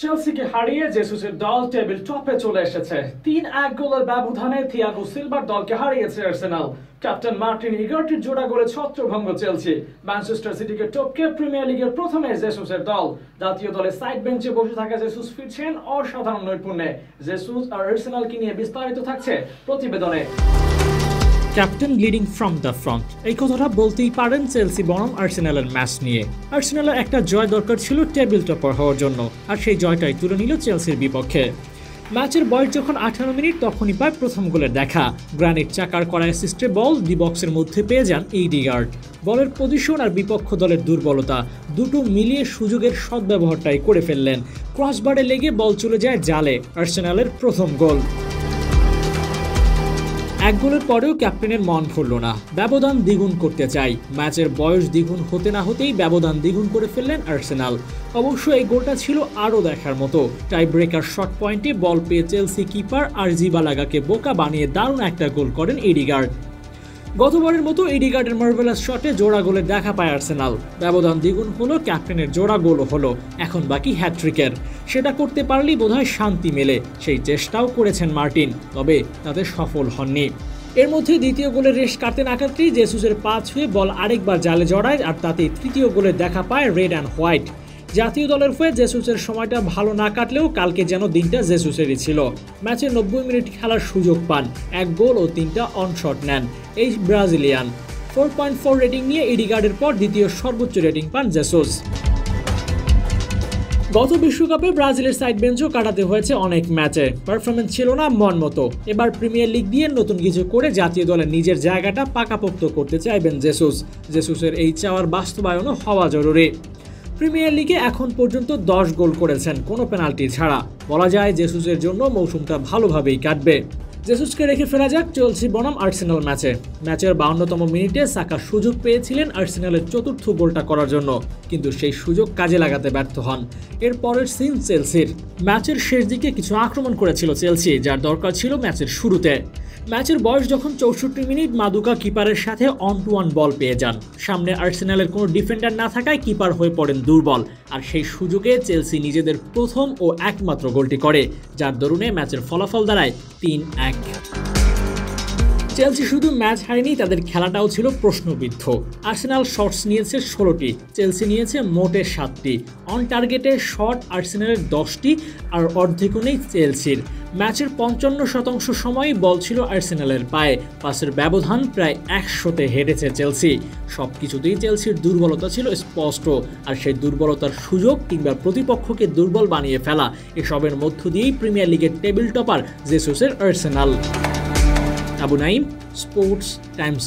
চেলসিকে হারিয়ে জেসুসের দল টেবিল টপে চলে এসেছে। ৩-১ গোলের ব্যবধানে থিয়াগো সিলভার দলকে হারিয়েছে আর্সেনাল। ক্যাপ্টেন মার্টিন ইগার্টির জোড়া গোলে ছত্রভঙ্গ চেলসি। ম্যানচেস্টার সিটিকে টপকে প্রিমিয়ার লিগের প্রথমে জেসুসের দল। জাতীয় দলে সাইড বেঞ্চে বসে থাকা জেসুস ফিরছেন অসাধারণ নৈপুণ্যে। জেসুস আর আর্সেনালকে নিয়ে বিস্তারিত থাকছে প্রতিবেদনে। Captain leading from the front, এই কথাটা বলতেই পারেন চেলসি বনাম আর্সেনালের ম্যাচ নিয়ে। আর্সেনালের একটা জয় দরকার ছিল টেবিল টপার হওয়ার জন্য, আর সেই জয়টাই তুলে নিল চেলসির বিপক্ষে। ম্যাচের বয়স যখন 18 মিনিট তখনই পায় প্রথম গোলের দেখা। গ্রানিট চাকার করা অ্যাসিস্টে বল ডি বক্সের মধ্যে পেয়ে যান ইডিগার্ড। বলের পজিশন আর বিপক্ষ দলের দুর্বলতা দুটো মিলিয়ে সুযোগের সদ্ব্যবহারটাই করে ফেললেন। ক্রসবারে লেগে বল চলে যায় জালে। আর্সেনালের প্রথম গোল। এক গোলের পরেও ক্যাপ্টেনের মন ভরল না, ব্যবধান দ্বিগুণ করতে চাই। ম্যাচের বয়স দ্বিগুণ হতে না হতেই ব্যবধান দ্বিগুণ করে ফেললেন আর্সেনাল। অবশ্য এই গোলটা ছিল আরও দেখার মতো। টাই ব্রেকার শট পয়েন্টে বল পেয়ে চেলসি কিপার আরজিবালাগাকে বোকা বানিয়ে দারুণ একটা গোল করেন ইডিগার্ড। গতবারের মতো ইডিগার্ডের মার্ভেলাস শটে জোড়া গোলের দেখা পায় আর্সেনাল। ব্যবধান দ্বিগুণ হলো, ক্যাপ্টেনের জোড়া গোলও হলো। এখন বাকি হ্যাট্রিকের। সেটা করতে পারলেই বোধহয় শান্তি মেলে। সেই চেষ্টাও করেছেন মার্টিন, তবে তাতে সফল হননি। এর মধ্যে দ্বিতীয় গোলের রেশ কাটতে না কাটতেই জেসুসের পা ছুঁয়ে বল আরেকবার জালে জড়ায়, আর তাতেই তৃতীয় গোলের দেখা পায় রেড অ্যান্ড হোয়াইট। জাতীয় দলের হয়ে জেসুসের সময়টা ভালো না কাটলেও কালকে যেন দিনটা জেসুসেরই ছিল। ম্যাচে 90 মিনিট খেলার সুযোগ পান, এক গোল ও 3টা অনশট নেন এই ব্রাজিলিয়ান। 4.4 রেটিং নিয়ে ইডিগার্ডের পর দ্বিতীয় সর্বোচ্চ রেটিং পান জেসুস। গত বিশ্বকাপে ব্রাজিলের সাইড বেঞ্চও কাটাতে হয়েছে অনেক ম্যাচে, পারফরমেন্স ছিল না মন মতো। এবার প্রিমিয়ার লিগ দিয়ে নতুন কিছু করে জাতীয় দলে নিজের জায়গাটা পাকাপোক্ত করতে চাইবেন জেসুস। জেসুসের এই চাওয়ার বাস্তবায়নও হওয়া জরুরি। প্রিমিয়ার লিগে এখন পর্যন্ত 10 গোল করেছেন কোনো পেনাল্টি ছাড়া। বলা যায় জেসুসের জন্য মৌসুমটা ভালোভাবেই কাটবে। জেসুসকে রেখে ফেরা যাক চেলসি বনাম আর্সেনাল ম্যাচে। ম্যাচের 52তম মিনিটে সাকা সুযোগ পেয়েছিলেন আর্সেনালের চতুর্থ গোলটা করার জন্য, কিন্তু সেই সুযোগ কাজে লাগাতে ব্যর্থ হন। এর পরের সিন চেলসির। ম্যাচের শেষ দিকে কিছু আক্রমণ করেছিল চেলসি, যার দরকার ছিল ম্যাচের শুরুতে। ম্যাচের বয়স যখন 64 মিনিট, মাদুকা কিপারের সাথে 1-to-1 বল পেয়ে যান। সামনে আর্সেনালের কোনো ডিফেন্ডার না থাকায় কিপার হয়ে পড়েন দুর্বল, আর সেই সুযোগে চেলসি নিজেদের প্রথম ও একমাত্র গোলটি করে, যার দরুনে ম্যাচের ফলাফল দাঁড়ায় 3-1। চেলসি শুধু ম্যাচ হারেনি, তাদের খেলাটাও ছিল প্রশ্নবিদ্ধ। আর্সেনাল শটস নিয়েছে 16টি, চেলসি নিয়েছে মোটে 7টি। অন টার্গেটে শট আর্সেনালের 10টি, আর অর্ধেকও নেই চেলসির। ম্যাচের 55% সময়ই বল ছিল আর্সেনালের পায়ে। পাসের ব্যবধান প্রায় 100-তে হেঁটেছে চেলসি। সব কিছুতেই চেলসির দুর্বলতা ছিল স্পষ্ট, আর সেই দুর্বলতার সুযোগ কিংবা প্রতিপক্ষকে দুর্বল বানিয়ে ফেলা, এসবের মধ্য দিয়েই প্রিমিয়ার লিগের টেবিল টপার জেসুসের Arsenal. Abu Naim, sports Times.